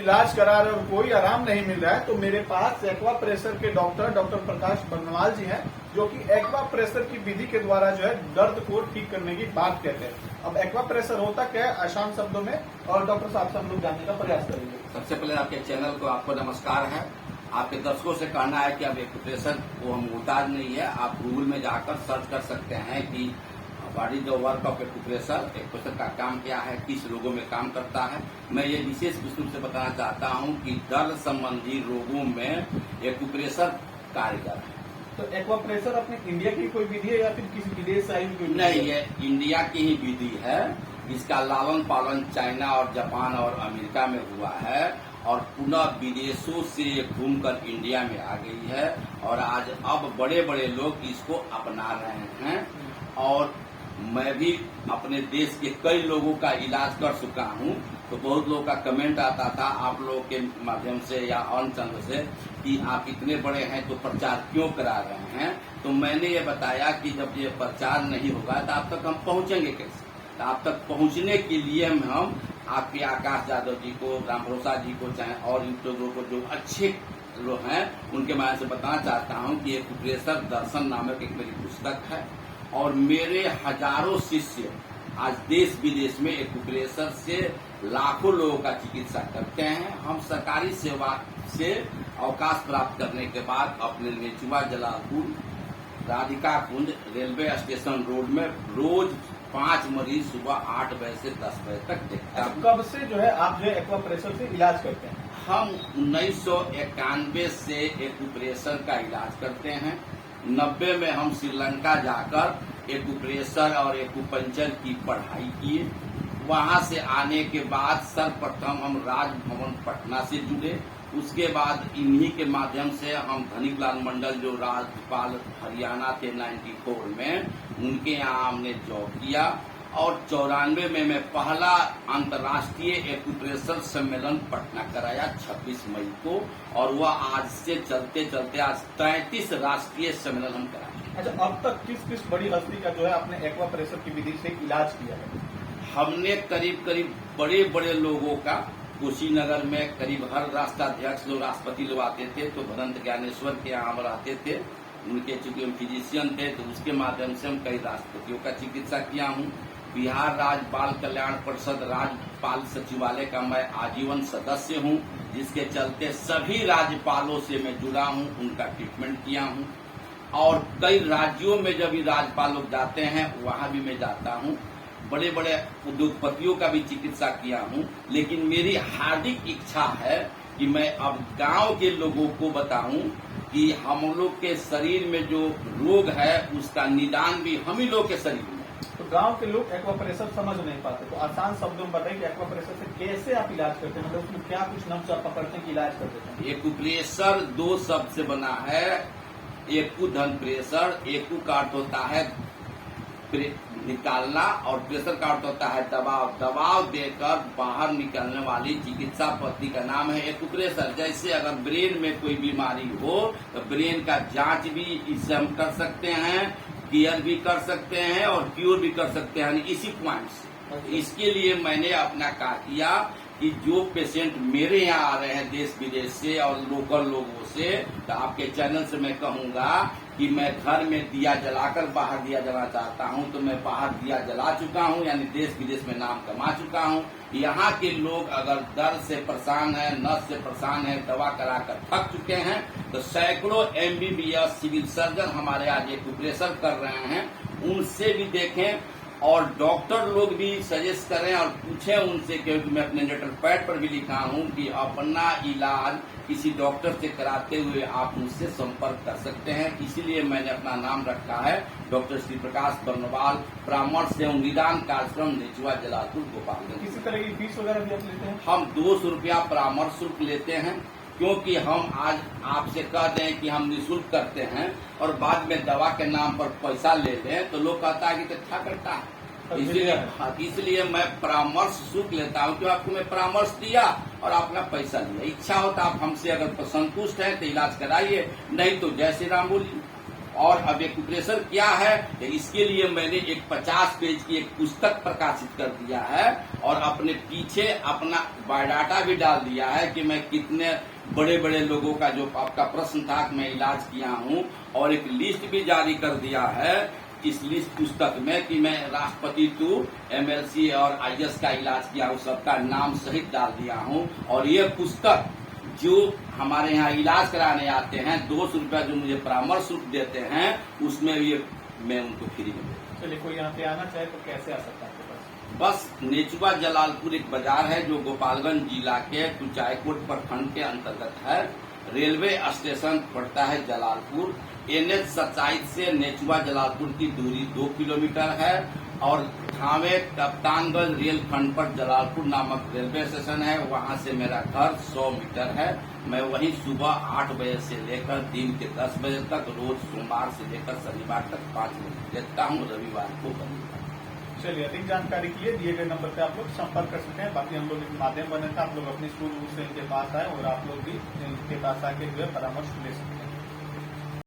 इलाज करा रहे और कोई आराम नहीं मिल रहा है, तो मेरे पास एक्वा प्रेशर के डॉक्टर प्रकाश बर्नवाल जी हैं, जो कि एक्वा प्रेशर की विधि के द्वारा जो है दर्द को ठीक करने की बात कहते हैं। अब एक्वा प्रेशर होता क्या है आसान शब्दों में, और डॉक्टर साहब से हम लोग जानने का प्रयास करेंगे। सबसे पहले आपके चैनल को आपको नमस्कार है। आपके दर्शकों से कहना है कि अब एक्यूप्रेशर को हम मुहताज नहीं है, आप गूगल में जाकर सर्च कर सकते हैं कि what is the work of acupressure का काम क्या है, किस रोगों में काम करता है। मैं ये विशेष रूप से बताना चाहता हूँ कि दर्द संबंधी रोगों में एक्यूप्रेशर कारगर है। तो एक्वा प्रेशर अपने इंडिया की कोई विधि है या फिर किसी विदेश से आई हुई विधि? नहीं, ये इंडिया की ही विधि है। इसका लालन पालन चाइना और जापान और अमेरिका में हुआ है और पुनः विदेशों से घूमकर इंडिया में आ गई है और आज अब बड़े बड़े लोग इसको अपना रहे हैं। और मैं भी अपने देश के कई लोगों का इलाज कर चुका हूं, तो बहुत लोगों का कमेंट आता था आप लोगों के माध्यम से या ऑन चैनल से कि आप इतने बड़े हैं तो प्रचार क्यों करा रहे हैं। तो मैंने ये बताया कि जब ये प्रचार नहीं होगा तो आप तक हम पहुंचेंगे कैसे। तो आप तक पहुंचने के लिए हम आपके आकाश यादव जी को, राम भरोसा जी को, चाहे और यूट्यूबरों को जो अच्छे लोग हैं उनके माध्यम से बताना चाहता हूं कि एक्यूप्रेशर दर्शन नामक एक मेरी पुस्तक है और मेरे हजारों शिष्य आज देश विदेश में एक्यूप्रेशर से लाखों लोगों का चिकित्सा करते हैं। हम सरकारी सेवा से अवकाश प्राप्त करने के बाद अपने नेचुआ जलालपुर राधिका कुंज रेलवे स्टेशन रोड में रोज 5 मरीज सुबह 8 बजे से 10 बजे तक देखता हूँ। कब से जो है आप जो है एक्वा प्रेशर से इलाज करते हैं? हम 1991 से एक्यूप्रेशर का इलाज करते हैं। 90 में हम श्रीलंका जाकर एक्यूप्रेशर और एक्यूपंक्चर की पढ़ाई किए। वहां से आने के बाद सर्वप्रथम हम राजभवन पटना से जुड़े। उसके बाद इन्हीं के माध्यम से हम धनीलाल मंडल जो राज्यपाल हरियाणा थे 94 में, उनके यहाँ हमने जॉब किया और 94 में मैं पहला अंतर्राष्ट्रीय एक्यूप्रेशर सम्मेलन पटना कराया 26 मई को, और वह आज से चलते चलते आज 33 राष्ट्रीय सम्मेलन हम कराए। अच्छा, अब तक किस किस बड़ी हस्ती का जो है आपने एक्वा प्रेशर की विधि से इलाज किया है? हमने करीब करीब बड़े बड़े लोगों का, कुशीनगर में करीब हर राष्ट्राध्यक्ष लोग, राष्ट्रपति लोग आते थे तो भदंत ज्ञानेश्वर के यहाँ रहते थे, उनके चूंकि हम फिजिशियन थे तो उसके माध्यम से हम कई राष्ट्रपतियों का चिकित्सा किया हूँ। बिहार राज्य बाल कल्याण परिषद राज्यपाल सचिवालय का मैं आजीवन सदस्य हूँ, जिसके चलते सभी राज्यपालों से मैं जुड़ा हूँ, उनका ट्रीटमेंट किया हूँ। और कई राज्यों में जब भी राज्यपाल लोग जाते हैं वहां भी मैं जाता हूँ। बड़े बड़े उद्योगपतियों का भी चिकित्सा किया हूँ। लेकिन मेरी हार्दिक इच्छा है कि मैं अब गांव के लोगों को बताऊं कि हम लोग के शरीर में जो रोग है उसका निदान भी हम ही लोग के शरीर में। तो गांव के लोग एक्वा प्रेशर समझ नहीं पाते, तो आसान शब्दों में बताइए कि एक्वा प्रेशर से कैसे आप इलाज करते हैं, मतलब उसमें क्या कुछ नब्ज आप पकड़ते हैं कि इलाज कर देते हैं? एक्यूप्रेशर 2 शब्द से बना है। एकू धन प्रेशर। एकू का अर्थ होता है निकालना और प्रेशर का अर्थ होता है दबाव। दबाव देकर बाहर निकलने वाली चिकित्सा पद्धति का नाम है एक्यूप्रेशर। जैसे अगर ब्रेन में कोई बीमारी हो तो ब्रेन का जांच भी इससे हम कर सकते हैं, केयर भी कर सकते हैं और क्योर भी कर सकते हैं इसी पॉइंट से। इसके लिए मैंने अपना कार्य किया कि जो पेशेंट मेरे यहाँ आ रहे हैं देश विदेश से और लोकल लोगों से, तो आपके चैनल से मैं कहूंगा कि मैं घर में दिया जलाकर बाहर दिया जला चाहता हूं, तो मैं बाहर दिया जला चुका हूं, यानी देश विदेश में नाम कमा चुका हूं। यहाँ के लोग अगर दर्द से परेशान है, नस से परेशान है, दवा कराकर थक चुके हैं, तो सैकड़ों MBBS सिविल सर्जन हमारे आज एक्यूप्रेशर कर रहे हैं, उनसे भी देखें। और डॉक्टर लोग भी सजेस्ट करें और पूछें उनसे, क्योंकि मैं अपने लेटर पैड पर भी लिखा हूं कि अपना इलाज किसी डॉक्टर से कराते हुए आप मुझसे संपर्क कर सकते हैं। इसीलिए मैंने अपना नाम रखा है डॉक्टर श्री प्रकाश बर्नवाल, परामर्श एवं निदान कार्यक्रम नेचुआ जलालपुर गोपालगंज। किसी तरह की फीस वगैरह भी आप लेते हैं? हम 200 रुपया परामर्श शुल्क लेते हैं, क्योंकि हम आज आपसे कह दें कि हम निःशुल्क करते हैं और बाद में दवा के नाम पर पैसा ले लें तो लोग कहता है कि अच्छा करता है। इसलिए मैं परामर्श शुल्क लेता हूं कि आपको मैं परामर्श दिया और अपना पैसा लिया। इच्छा होता आप हमसे अगर संतुष्ट हैं तो इलाज कराइए, नहीं तो जय श्री राम बोलिए। और अब एक्यूप्रेशर क्या है, तो इसके लिए मैंने एक 50 पेज की एक पुस्तक प्रकाशित कर दिया है और अपने पीछे अपना बायोडाटा भी डाल दिया है कि मैं कितने बड़े बड़े लोगों का, जो आपका प्रश्न था, कि मैं इलाज किया हूँ, और एक लिस्ट भी जारी कर दिया है इस लिस्ट पुस्तक में कि मैं राष्ट्रपति टू MLC और IS का इलाज किया हूँ, सबका नाम सहित डाल दिया हूँ। और ये पुस्तक जो हमारे यहाँ इलाज कराने आते हैं, 200 रुपया जो मुझे परामर्श शुल्क देते हैं, उसमें ये मैं उनको फ्री में देता हूँ। चलिए, कोई यहाँ पे आना चाहे तो कैसे आ सकता है आपके पास? बस नेचुआ जलालपुर एक बाजार है जो गोपालगंज जिला के कुचायकोट प्रखंड के अंतर्गत है। रेलवे स्टेशन पड़ता है जलालपुर। NH 27 से नेचुआ जलालपुर की दूरी 2 किलोमीटर है और थावे कप्तानगंज रेल खंड पर जलालपुर नामक रेलवे स्टेशन है, वहां से मेरा घर 100 मीटर है। मैं वहीं सुबह 8 बजे से लेकर दिन के 10 बजे तक, रोज सोमवार से लेकर शनिवार तक 5 बजे देखता हूँ, रविवार को बंद करता हूँ। चलिए, अधिक जानकारी के लिए दिए गए नंबर पे आप लोग संपर्क कर सकते हैं। बाकी हम लोग एक माध्यम बने थे, आप लोग अपनी सूझबूझ से इनके पास आए और आप लोग भी इनके पास आके जो है परामर्श ले सकते हैं।